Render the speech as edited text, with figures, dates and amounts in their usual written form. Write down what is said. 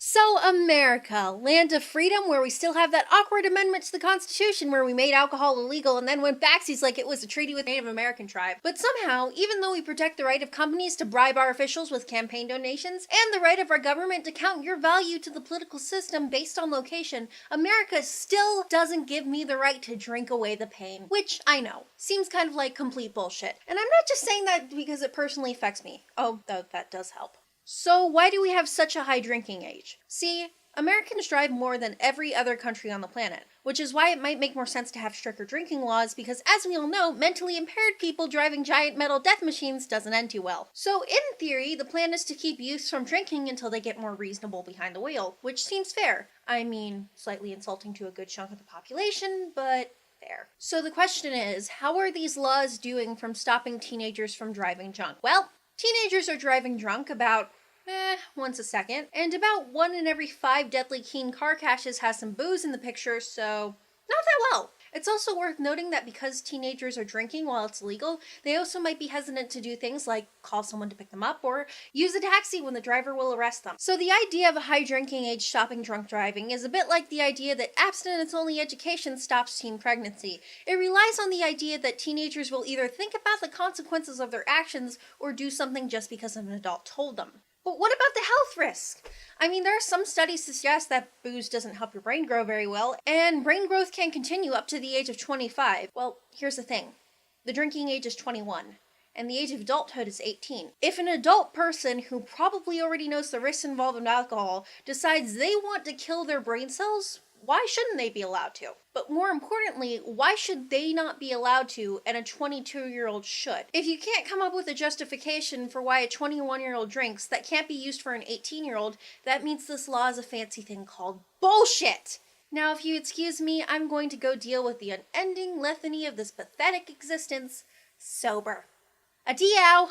So, America, land of freedom, where we still have that awkward amendment to the Constitution where we made alcohol illegal and then went backsies like it was a treaty with Native American tribe. But somehow, even though we protect the right of companies to bribe our officials with campaign donations and the right of our government to count your value to the political system based on location, America still doesn't give me the right to drink away the pain. Which, I know, seems kind of like complete bullshit. And I'm not just saying that because it personally affects me. Oh, though that does help. So, why do we have such a high drinking age? See, Americans drive more than every other country on the planet, which is why it might make more sense to have stricter drinking laws because, as we all know, mentally impaired people driving giant metal death machines doesn't end too well. So, in theory, the plan is to keep youths from drinking until they get more reasonable behind the wheel, which seems fair. I mean, slightly insulting to a good chunk of the population, but fair. So the question is, how are these laws doing from stopping teenagers from driving drunk? Well, teenagers are driving drunk about once a second, and about 1 in every 5 deadly keen car crashes has some booze in the picture, so not that well. It's also worth noting that because teenagers are drinking while it's illegal, they also might be hesitant to do things like call someone to pick them up or use a taxi when the driver will arrest them. So the idea of a high drinking age stopping drunk driving is a bit like the idea that abstinence-only education stops teen pregnancy. It relies on the idea that teenagers will either think about the consequences of their actions or do something just because an adult told them. But what about the health risk? I mean, there are some studies to suggest that booze doesn't help your brain grow very well, and brain growth can continue up to the age of 25. Well, here's the thing. The drinking age is 21, and the age of adulthood is 18. If an adult person who probably already knows the risks involved in alcohol decides they want to kill their brain cells, why shouldn't they be allowed to? But more importantly, why should they not be allowed to and a 22-year-old should? If you can't come up with a justification for why a 21-year-old drinks that can't be used for an 18-year-old, that means this law is a fancy thing called bullshit! Now, if you excuse me, I'm going to go deal with the unending litany of this pathetic existence sober. Adieu!